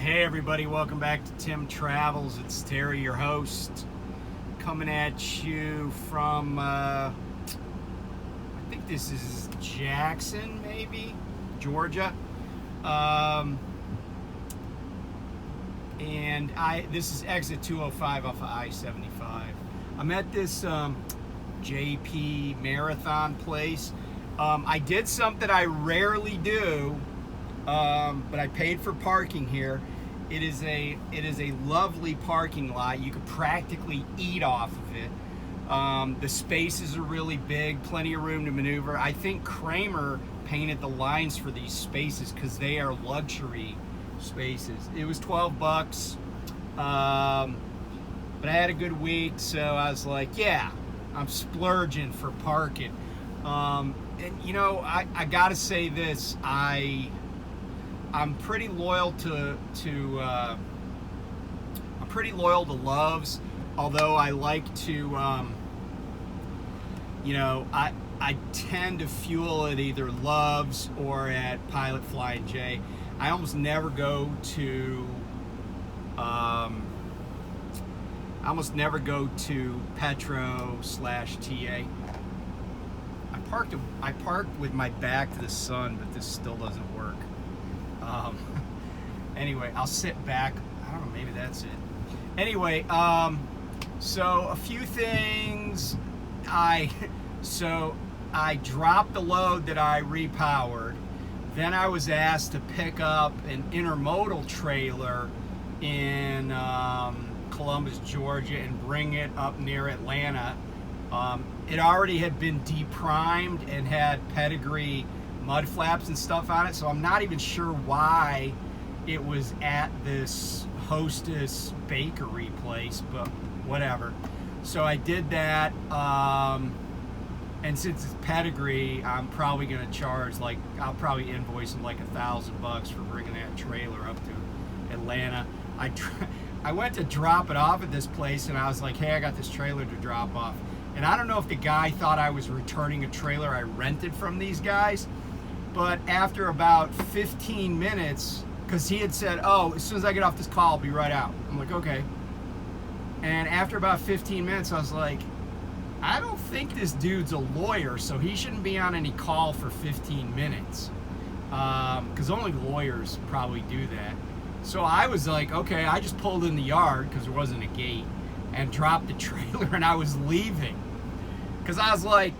Hey everybody, welcome back to Tim Travels. It's Terry, your host, coming at you from, I think this is Jackson, maybe, Georgia. And this is exit 205 off of I-75. I'm at this JP Marathon place. I did something I rarely do, but I paid for parking here. It is a lovely parking lot. You could practically eat off of it. The spaces are really big, plenty of room to maneuver. I think Kramer painted the lines for these spaces because they are luxury spaces. It was 12 bucks, but I had a good week, so I was like, yeah, I'm splurging for parking. And you know, I gotta say this, I'm pretty loyal to Love's, although I like to, you know, I tend to fuel at either Love's or at Pilot Flying J. I almost never go to Petro/TA. I parked with my back to the sun, but this still doesn't work. Anyway, I'll sit back. I don't know, maybe that's it. Anyway, so a few things. So I dropped the load that I repowered. Then I was asked to pick up an intermodal trailer in Columbus, Georgia, and bring it up near Atlanta. It already had been deprimed and had pedigree mud flaps and stuff on it, so I'm not even sure why it was at this Hostess bakery place, but whatever. So I did that, and since it's pedigree, I'm probably going to charge, like, I'll probably invoice them like $1,000 for bringing that trailer up to Atlanta. I went to drop it off at this place, and I was like, hey, I got this trailer to drop off. And I don't know if the guy thought I was returning a trailer I rented from these guys, but after about 15 minutes, because he had said, oh, as soon as I get off this call, I'll be right out. I'm like, okay. And after about 15 minutes, I was like, I don't think this dude's a lawyer, so he shouldn't be on any call for 15 minutes. Because only lawyers probably do that. So I was like, okay, I just pulled in the yard, because there wasn't a gate, and dropped the trailer, and I was leaving. Because I was like,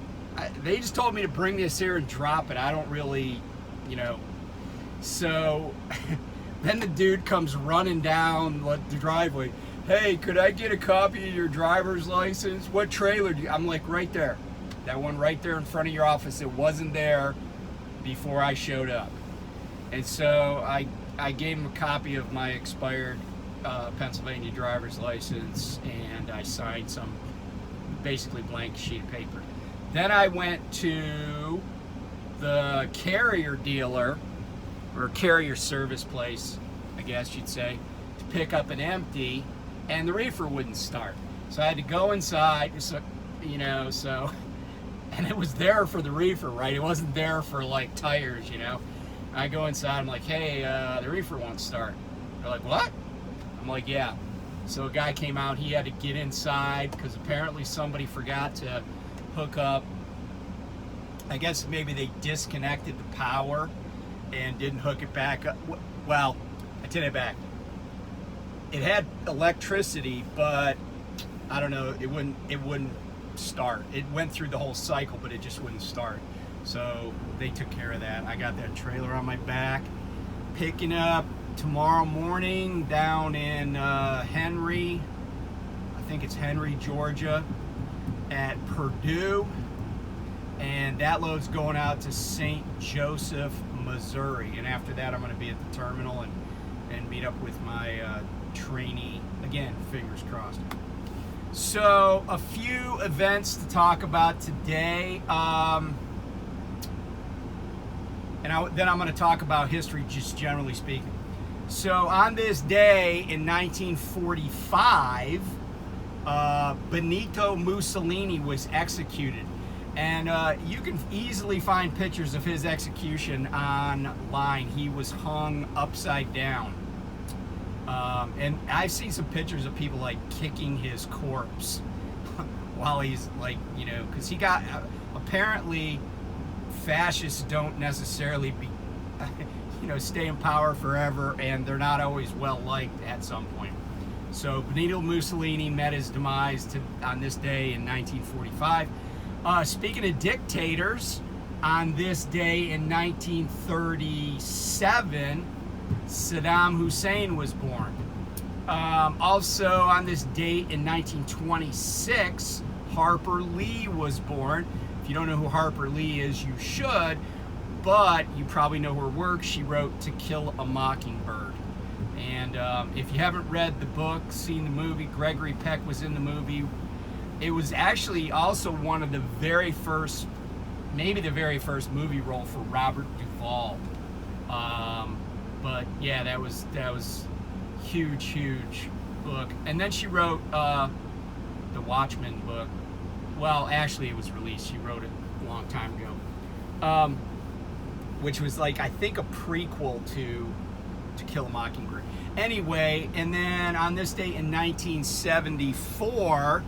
they just told me to bring this here and drop it. I don't really, you know. So then the dude comes running down the driveway. Hey, could I get a copy of your driver's license? What trailer do you? I'm like, right there. That one right there in front of your office. It wasn't there before I showed up. And so I gave him a copy of my expired Pennsylvania driver's license, and I signed some basically blank sheet of paper. Then I went to the carrier dealer, or carrier service place, I guess you'd say, to pick up an empty, and the reefer wouldn't start. So I had to go inside, so, you know, so, and it was there for the reefer, right? It wasn't there for like tires, you know? I go inside, I'm like, hey, the reefer won't start. They're like, what? I'm like, yeah. So a guy came out, he had to get inside because apparently somebody forgot to hook up. I guess maybe they disconnected the power and didn't hook it back up. Well, I take it back. It had electricity, but I don't know, it wouldn't start. It went through the whole cycle, but it just wouldn't start. So they took care of that. I got that trailer on my back, picking up tomorrow morning down in Henry, I think it's Henry, Georgia, at Purdue, and that load's going out to St. Joseph, Missouri, and after that I'm going to be at the terminal and meet up with my trainee, again, fingers crossed. So a few events to talk about today, then I'm going to talk about history, just generally speaking. So on this day in 1945, Benito Mussolini was executed. And you can easily find pictures of his execution online. He was hung upside down. And I've seen some pictures of people like kicking his corpse while he's like, you know, because he got apparently fascists don't necessarily be, you know, stay in power forever, and they're not always well liked at some point. So Benito Mussolini met his demise on this day in 1945. Speaking of dictators, on this day in 1937, Saddam Hussein was born. Also on this date in 1926, Harper Lee was born. If you don't know who Harper Lee is, you should, but you probably know her work. She wrote To Kill a Mockingbird. And if you haven't read the book, seen the movie, Gregory Peck was in the movie. It was actually also one of the very first, maybe the very first movie role for Robert Duvall. But yeah, that was huge book. And then she wrote the Watchmen book. Well, actually, it was released. She wrote it a long time ago, which was like, I think, a prequel to Kill a Mockingbird. Anyway, and then on this date in 1974,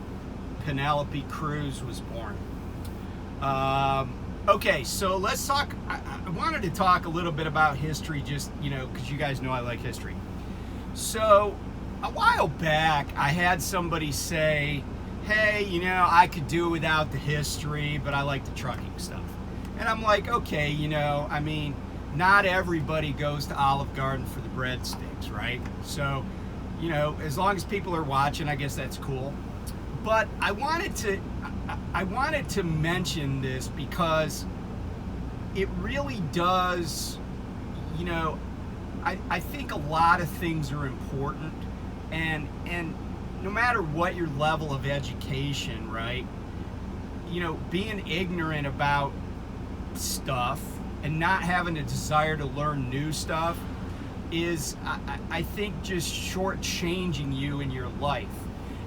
Penelope Cruz was born. Okay, so let's talk. I wanted to talk a little bit about history, just, you know, because you guys know I like history. So a while back, I had somebody say, hey, you know, I could do without the history, but I like the trucking stuff. And I'm like, okay, you know, I mean, not everybody goes to Olive Garden for the breadsticks, right? So, you know, as long as people are watching, I guess that's cool. But I wanted to mention this because it really does, you know, I think a lot of things are important, and no matter what your level of education, right, you know, being ignorant about stuff and not having a desire to learn new stuff is, I think, just shortchanging you in your life.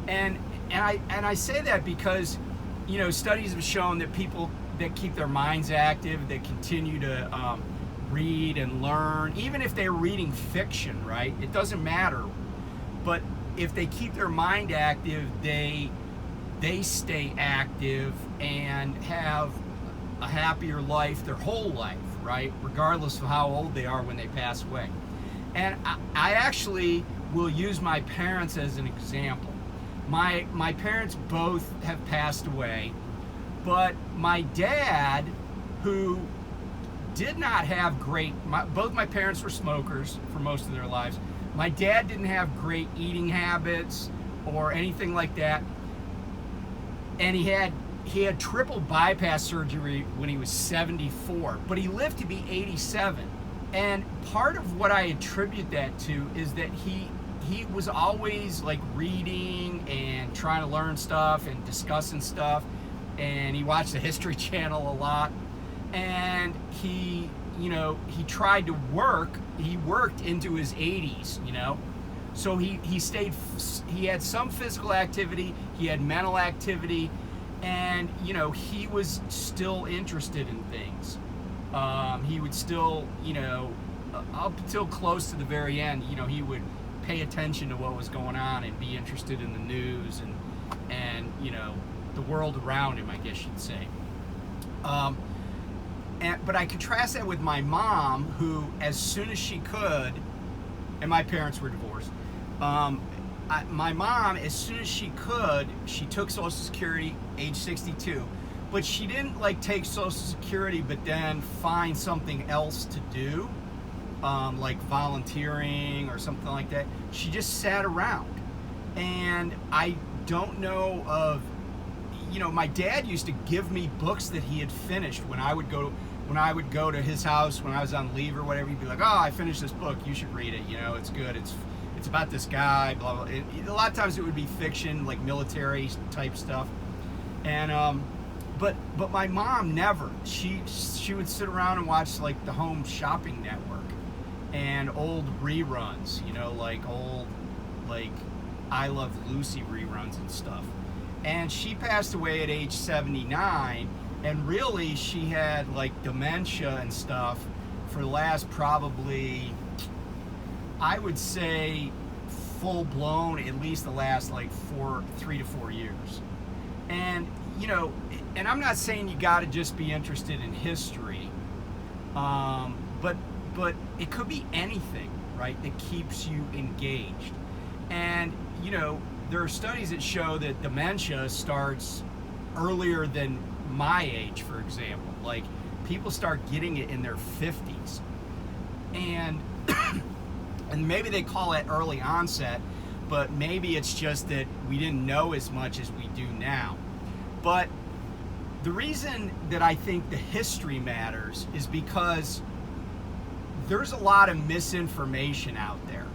And I say that because, you know, studies have shown that people that keep their minds active, that continue to read and learn, even if they're reading fiction, right? It doesn't matter. But if they keep their mind active, they stay active and have a happier life their whole life, right? Regardless of how old they are when they pass away. And I actually will use my parents as an example. My parents both have passed away, but my dad, who did not have great, both my parents were smokers for most of their lives. My dad didn't have great eating habits or anything like that. And he had triple bypass surgery when he was 74, but he lived to be 87. And part of what I attribute that to is that he was always like reading and trying to learn stuff and discussing stuff. And he watched the History Channel a lot. And he, you know, he tried to work. He worked into his 80s, you know. So he had some physical activity, he had mental activity, and, you know, he was still interested in things. He would still, you know, up until close to the very end, you know, he would pay attention to what was going on and be interested in the news and you know, the world around him, I guess you'd say. But I contrast that with my mom, who, as soon as she could, and my parents were divorced, my mom, as soon as she could, she took Social Security, age 62, but she didn't like take Social Security but then find something else to do, like volunteering or something like that. She just sat around. And I don't know of, you know, my dad used to give me books that he had finished when I would go to his house when I was on leave or whatever. He'd be like, oh, I finished this book, you should read it, you know, it's good, it's about this guy, blah blah. A lot of times it would be fiction, like military type stuff. And but my mom never. She would sit around and watch like the Home Shopping Network and old reruns, you know, like old, like I Love Lucy reruns and stuff. And she passed away at age 79, and really she had like dementia and stuff for the last probably, I would say, full blown at least the last like 3 to 4 years. And and I'm not saying you got to just be interested in history, but it could be anything, right, that keeps you engaged. And there are studies that show that dementia starts earlier than my age, for example. Like, people start getting it in their 50s, and and maybe they call it early onset, but maybe it's just that we didn't know as much as we do now. But the reason that I think the history matters is because there's a lot of misinformation out there.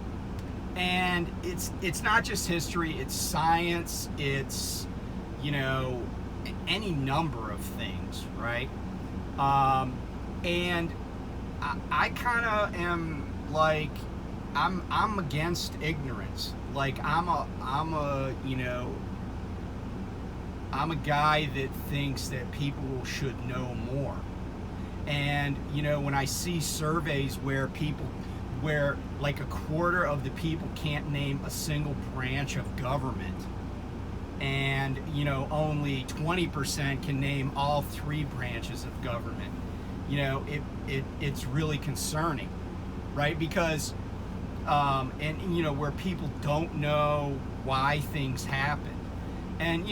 And it's not just history, it's science, it's, any number of things, right? And I kind of am like, I'm against ignorance. Like, I'm a guy that thinks that people should know more. And when I see surveys where like a quarter of the people can't name a single branch of government, and only 20% can name all 3 branches of government, it's really concerning, right? Because where people don't know why things happen. And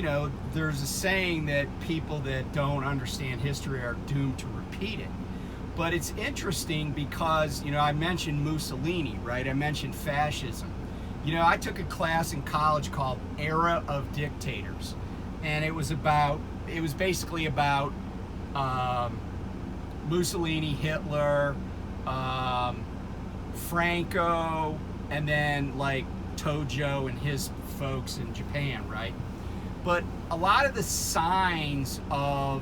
there's a saying that people that don't understand history are doomed to repeat it. But it's interesting because I mentioned Mussolini, right? I mentioned fascism. I took a class in college called Era of Dictators, and it was basically about Mussolini, Hitler, Franco, and then like Tojo and his folks in Japan, right? But a lot of the signs of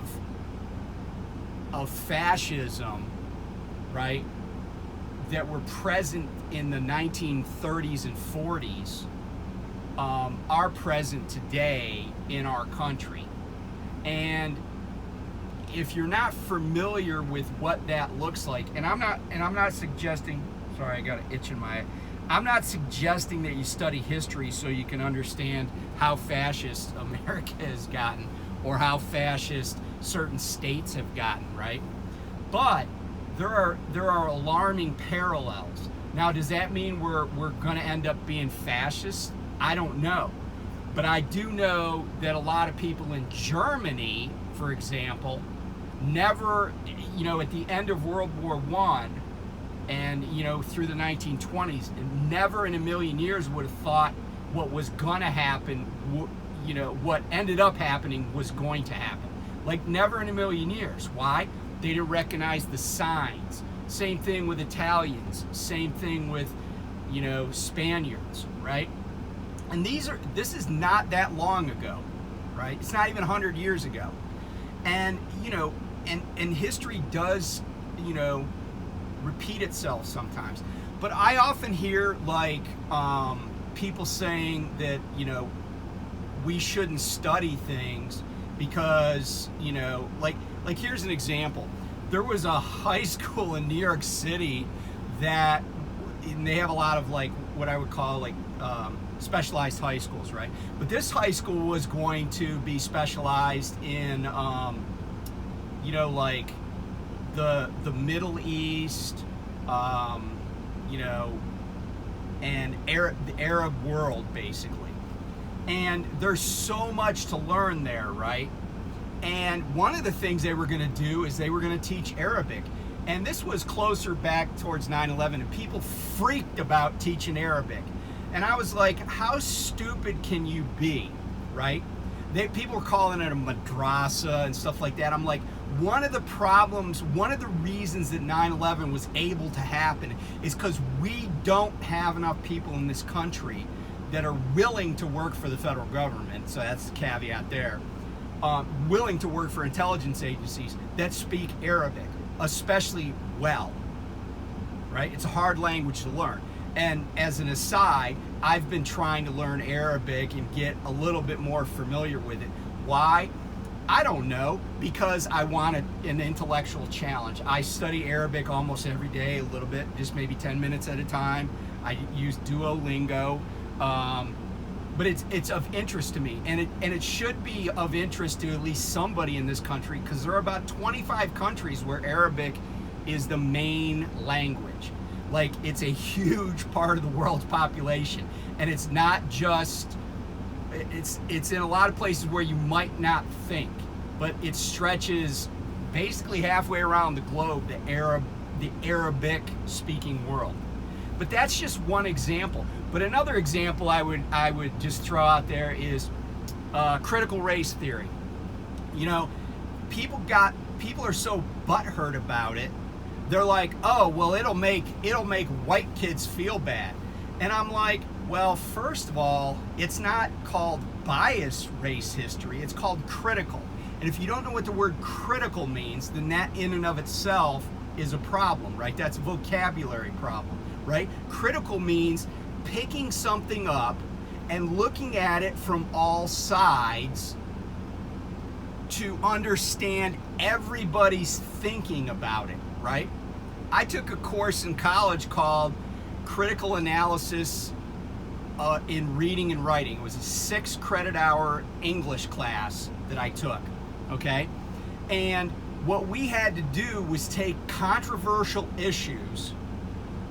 fascism, right, that were present in the 1930s and 40s are present today in our country. And if you're not familiar with what that looks like, and I'm not suggesting, sorry, I got an itch in my eye. I'm not suggesting that you study history so you can understand how fascist America has gotten or how fascist certain states have gotten, right? But there are alarming parallels. Now, does that mean we're going to end up being fascist? I don't know. But I do know that a lot of people in Germany, for example, never, at the end of World War I, and through the 1920s, never in a million years would have thought what was gonna happen, what ended up happening was going to happen. Like, never in a million years. Why? They didn't recognize the signs. Same thing with Italians, same thing with Spaniards, right? And this is not that long ago, right? It's not even 100 years ago. And and history does repeat itself sometimes. But I often hear like people saying that we shouldn't study things because like here's an example. There was a high school in New York City that, and they have a lot of like what I would call like specialized high schools, right? But this high school was going to be specialized in like the Middle East, and the Arab world, basically. And there's so much to learn there, right? And one of the things they were going to do is they were going to teach Arabic. And this was closer back towards 9/11, and people freaked about teaching Arabic. And I was like, how stupid can you be, right? People were calling it a madrasa and stuff like that. I'm like, one of the problems, one of the reasons that 9/11 was able to happen is because we don't have enough people in this country that are willing to work for the federal government. So that's the caveat there. Willing to work for intelligence agencies that speak Arabic, especially well, right? It's a hard language to learn. And as an aside, I've been trying to learn Arabic and get a little bit more familiar with it. Why? I don't know, because I want an intellectual challenge. I study Arabic almost every day, a little bit, just maybe 10 minutes at a time. I use Duolingo. But it's of interest to me, and it should be of interest to at least somebody in this country, because there are about 25 countries where Arabic is the main language. Like, it's a huge part of the world's population, and it's not just, it's in a lot of places where you might not think, but it stretches basically halfway around the globe, the Arabic speaking world. But that's just one example. But another example I would just throw out there is critical race theory. You know, people are so butthurt about it. They're like, oh, well, it'll make white kids feel bad. And I'm like, well, first of all, it's not called biased race history. It's called critical. And if you don't know what the word critical means, then that in and of itself is a problem, right? That's a vocabulary problem, right? Critical means picking something up and looking at it from all sides to understand everybody's thinking about it, right? I took a course in college called Critical Analysis in Reading and Writing. It was a 6 credit hour English class that I took, okay? And what we had to do was take controversial issues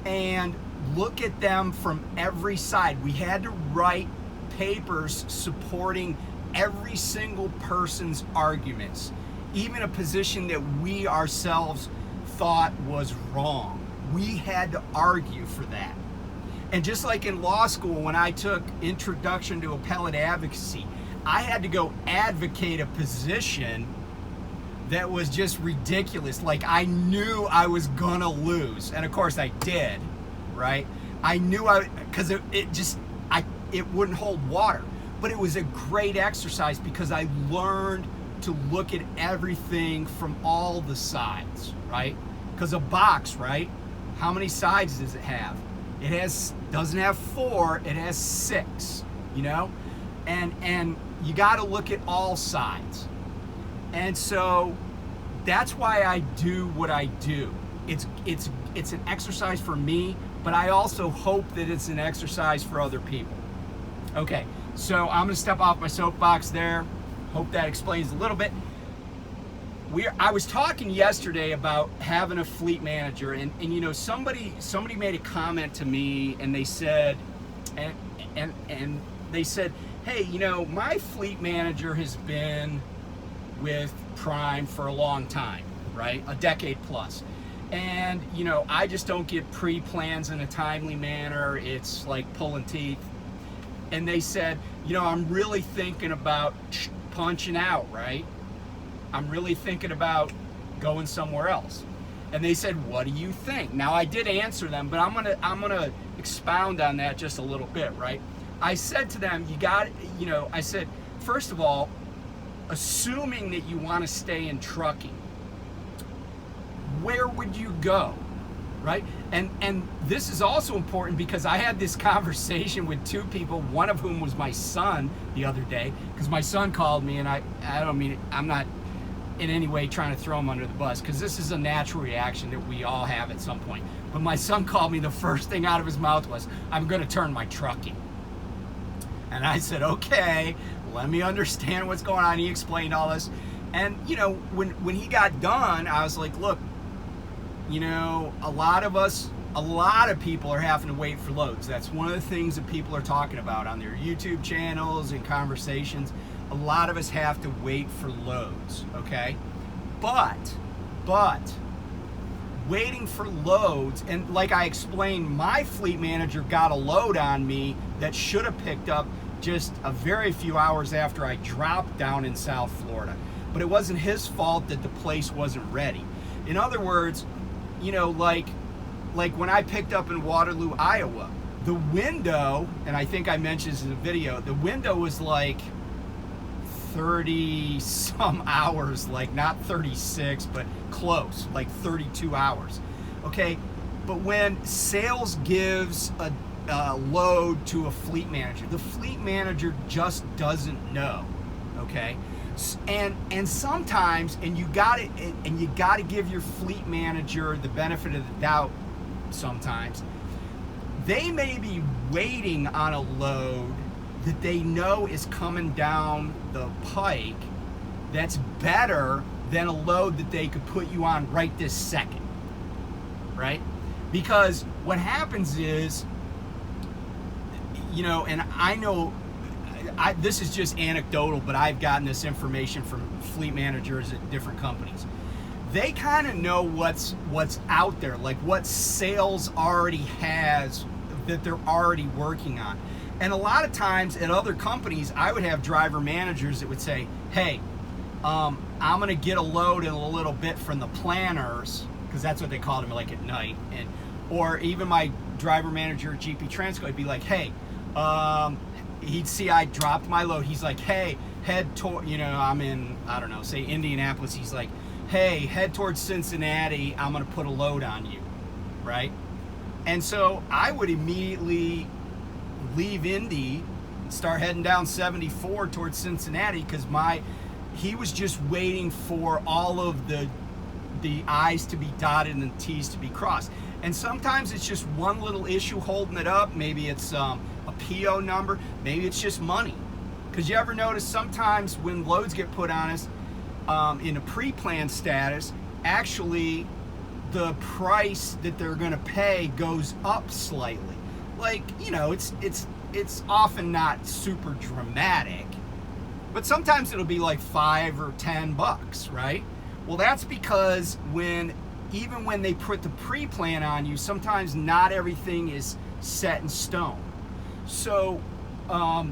and look at them from every side. We had to write papers supporting every single person's arguments, even a position that we ourselves thought was wrong. We had to argue for that. And just like in law school, when I took Introduction to Appellate Advocacy, I had to go advocate a position that was just ridiculous. Like, I knew I was gonna lose, and of course I did, right? I knew because it wouldn't hold water. But it was a great exercise because I learned to look at everything from all the sides, right? Because a box, right? How many sides does it have? Doesn't have 4, it has 6, you know? And you gotta look at all sides. And so that's why I do what I do. It's an exercise for me, but I also hope that it's an exercise for other people. Okay, so I'm gonna step off my soapbox there. Hope that explains a little bit. I was talking yesterday about having a fleet manager, and you know, somebody made a comment to me, and they said, and they said, hey, you know, my fleet manager has been with Prime for a long time, right? A decade plus. And, you know, I just don't get pre-plans in a timely manner. It's like pulling teeth. And they said, you know, I'm really thinking about punching out, right? I'm really thinking about going somewhere else. And they said, what do you think? Now, I did answer them, but I'm gonna expound on that just a little bit, right? I said to them, I said, first of all, assuming that you want to stay in trucking, where would you go, right? And this is also important because I had this conversation with 2 people, one of whom was my son the other day, because my son called me, and I'm not in any way trying to throw him under the bus, because this is a natural reaction that we all have at some point. But my son called me, the first thing out of his mouth was, I'm going to turn my trucking. And I said, okay, let me understand what's going on. He explained all this. And, you know, when he got done, I was like, look, you know, a lot of people are having to wait for loads. That's one of the things that people are talking about on their YouTube channels and conversations. A lot of us have to wait for loads, okay? But waiting for loads, and like I explained, my fleet manager got a load on me that should have picked up just a very few hours after I dropped down in South Florida. But it wasn't his fault that the place wasn't ready. In other words, you know, like when I picked up in Waterloo, Iowa, the window, and I think I mentioned this in the video, the window was like 30 some hours, like not 36, but close, like 32 hours. Okay, but when sales gives a load to a fleet manager, the fleet manager just doesn't know. Okay, and sometimes, and you got to give your fleet manager the benefit of the doubt. Sometimes they may be waiting on a load that they know is coming down the pike that's better than a load that they could put you on right this second, right? Because what happens is, and I know, this is just anecdotal, but I've gotten this information from fleet managers at different companies. They kind of know what's out there, like what sales already has that they're already working on. And a lot of times at other companies, I would have driver managers that would say, hey, I'm going to get a load in a little bit from the planners, because that's what they called them, like at night. Or even my driver manager at GP Transco would be like, hey, he'd see I dropped my load. He's like, hey, head toward, I'm in, I don't know, say Indianapolis. He's like, hey, head towards Cincinnati. I'm going to put a load on you, right? And so I would immediately leave Indy and start heading down 74 towards Cincinnati, because he was just waiting for all of the I's to be dotted and the T's to be crossed. And sometimes it's just one little issue holding it up. Maybe it's a PO number. Maybe it's just money. Because you ever notice sometimes when loads get put on us in a pre-planned status, actually the price that they're going to pay goes up slightly. Like, it's often not super dramatic, but sometimes it'll be like $5 or $10, right? Well, that's because even when they put the pre-plan on you, sometimes not everything is set in stone. So, I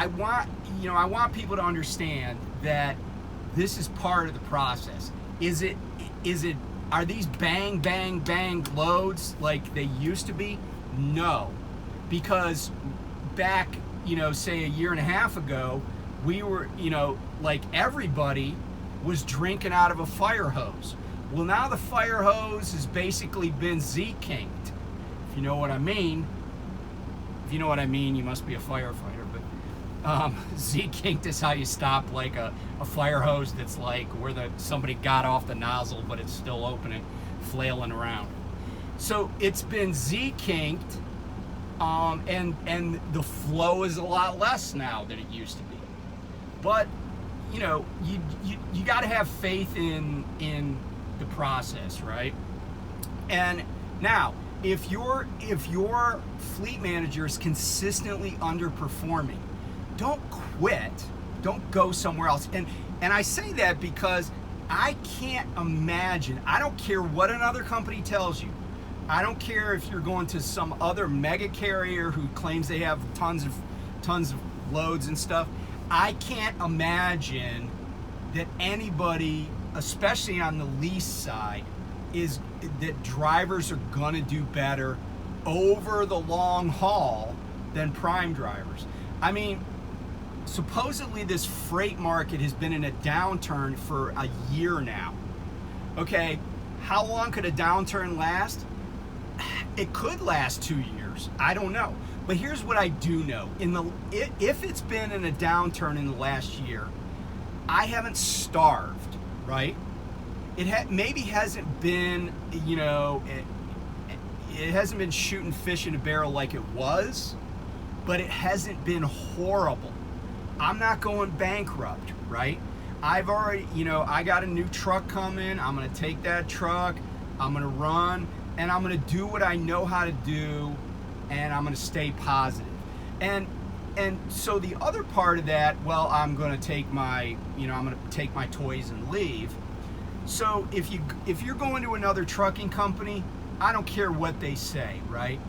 want people to understand that this is part of the process. Are these bang, bang, bang loads like they used to be? No, because back, say a year and a half ago, we were, like everybody was drinking out of a fire hose. Well, now the fire hose has basically been Z-kinked. If you know what I mean. If you know what I mean, you must be a firefighter. But Z-kinked is how you stop like a fire hose that's like where somebody got off the nozzle, but it's still open and flailing around. So it's been Z-kinked, and the flow is a lot less now than it used to be. But you got to have faith in the process, right? And now, if your fleet manager is consistently underperforming, don't quit. Don't go somewhere else. And I say that because I can't imagine. I don't care what another company tells you. I don't care if you're going to some other mega carrier who claims they have tons of loads and stuff. I can't imagine that anybody, especially on the lease side, that drivers are going to do better over the long haul than prime drivers. I mean, supposedly this freight market has been in a downturn for a year now. Okay, how long could a downturn last? It could last 2 years. I don't know. But here's what I do know. If it's been in a downturn in the last year, I haven't starved, right? It maybe hasn't been, it hasn't been shooting fish in a barrel like it was, but it hasn't been horrible. I'm not going bankrupt, right? I've already, I got a new truck coming. I'm going to take that truck. I'm going to run, and I'm going to do what I know how to do, and I'm going to stay positive. And so the other part of that, well, I'm going to take my, I'm going to take my toys and leave. So if you're going to another trucking company, I don't care what they say, right?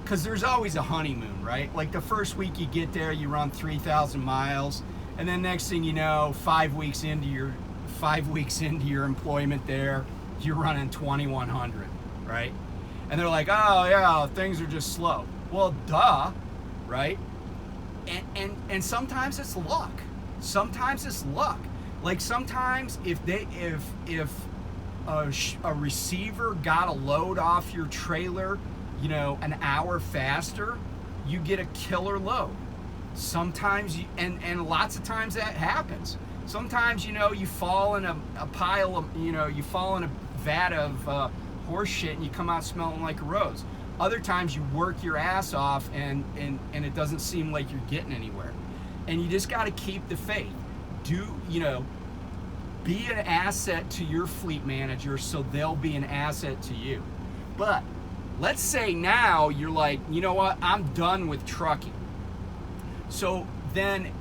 Because there's always a honeymoon, right? Like the first week you get there, you run 3,000 miles, and then next thing you know, 5 weeks into your employment there, you're running 2,100, right? And they're like, oh yeah, things are just slow. Well, duh, right? And sometimes it's luck. Sometimes it's luck. Like sometimes if a receiver got a load off your trailer, an hour faster, you get a killer load. Sometimes and lots of times that happens. Sometimes you fall in a pile of you fall in a vat of horse shit and you come out smelling like a rose. Other times you work your ass off and it doesn't seem like you're getting anywhere. And you just got to keep the faith. Be an asset to your fleet manager so they'll be an asset to you. But let's say now you're like, you know what, I'm done with trucking. So then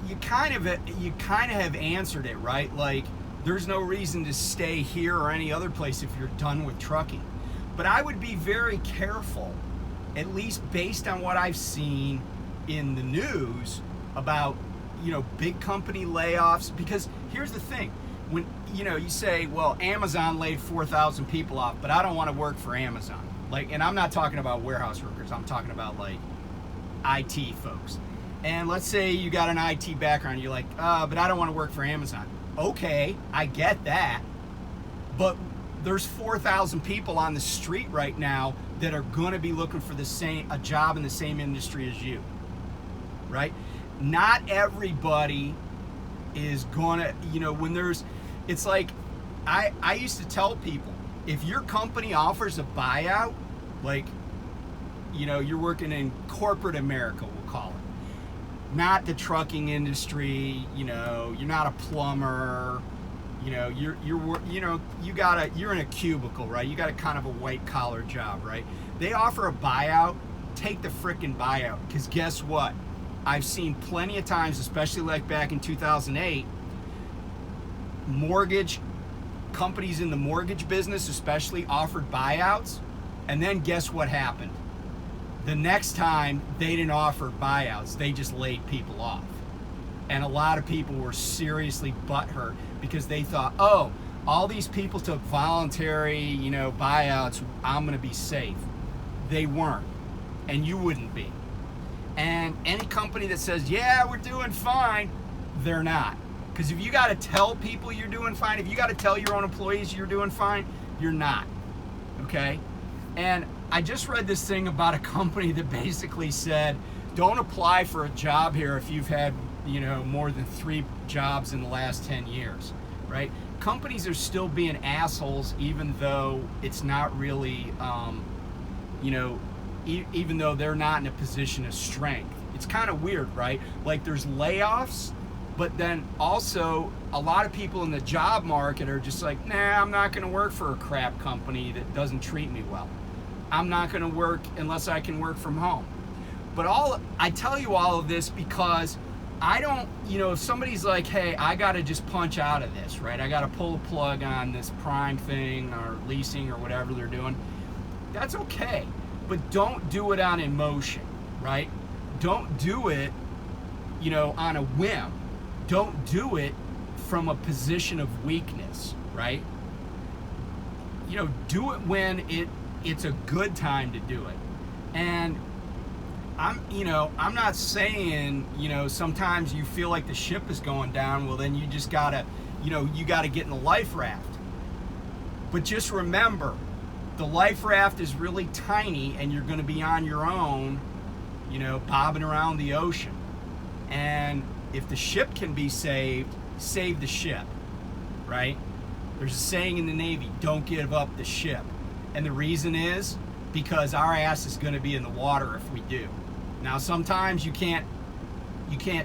you kind of have answered it, right? Like, there's no reason to stay here or any other place if you're done with trucking. But I would be very careful, at least based on what I've seen in the news about, big company layoffs. Because here's the thing, when, you say, well, Amazon laid 4,000 people off, but I don't want to work for Amazon. Like, and I'm not talking about warehouse workers, I'm talking about like IT folks. And let's say you got an IT background, you're like, but I don't want to work for Amazon. Okay, I get that, but there's 4,000 people on the street right now that are going to be looking for a job in the same industry as you, right? Not everybody is going to, it's like, I used to tell people, if your company offers a buyout, like, you're working in corporate America, we'll call it, not the trucking industry, you're not a plumber, you're in a cubicle, right? You got a kind of a white collar job, right? They offer a buyout, take the frickin' buyout, because guess what? I've seen plenty of times, especially like back in 2008, mortgage companies in the mortgage business especially offered buyouts, and then guess what happened? The next time they didn't offer buyouts, they just laid people off. And a lot of people were seriously butthurt because they thought, oh, all these people took voluntary, buyouts, I'm gonna be safe. They weren't, and you wouldn't be. And any company that says, yeah, we're doing fine, they're not. Because if you gotta tell people you're doing fine, if you gotta tell your own employees you're doing fine, you're not, okay? And I just read this thing about a company that basically said, don't apply for a job here if you've had, more than 3 jobs in the last 10 years, right? Companies are still being assholes even though it's not really, even though they're not in a position of strength. It's kind of weird, right? Like, there's layoffs, but then also a lot of people in the job market are just like, nah, I'm not going to work for a crap company that doesn't treat me well. I'm not going to work unless I can work from home. But I tell you all of this because I don't, if somebody's like, hey, I got to just punch out of this, right? I got to pull the plug on this Prime thing or leasing or whatever they're doing. That's okay. But don't do it on emotion, right? Don't do it, on a whim. Don't do it from a position of weakness, right? Do it when it's a good time to do it. And I'm not saying, sometimes you feel like the ship is going down, well then you just gotta, you gotta get in the life raft. But just remember, the life raft is really tiny and you're gonna be on your own, bobbing around the ocean. And if the ship can be saved, save the ship, right? There's a saying in the Navy, don't give up the ship. And the reason is because our ass is gonna be in the water if we do. Now, sometimes you can't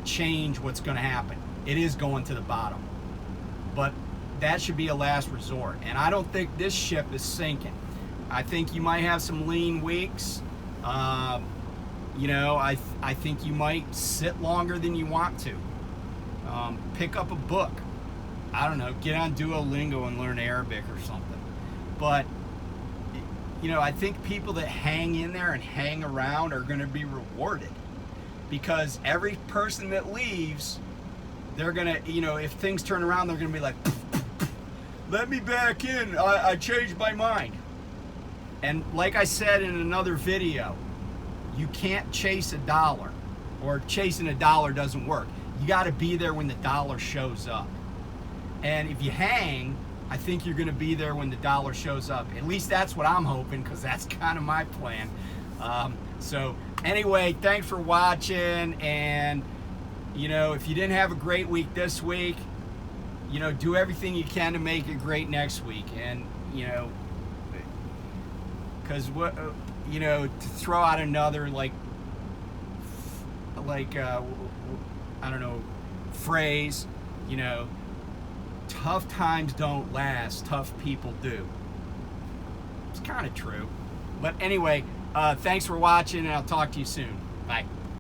change what's gonna happen. It is going to the bottom. But that should be a last resort. And I don't think this ship is sinking. I think you might have some lean weeks. I think you might sit longer than you want to. Pick up a book. I don't know, get on Duolingo and learn Arabic or something. But, I think people that hang in there and hang around are going to be rewarded. Because every person that leaves, they're going to, if things turn around, they're going to be like, let me back in, I changed my mind. And like I said in another video, you can't chase a dollar, or chasing a dollar doesn't work. You got to be there when the dollar shows up. And if you hang, I think you're going to be there when the dollar shows up. At least that's what I'm hoping, because that's kind of my plan. So anyway, thanks for watching. And, if you didn't have a great week this week, do everything you can to make it great next week. And, because what you know, to throw out another like I don't know, phrase, you know, tough times don't last, tough people do. It's kind of true. But anyway, thanks for watching, and I'll talk to you soon. Bye.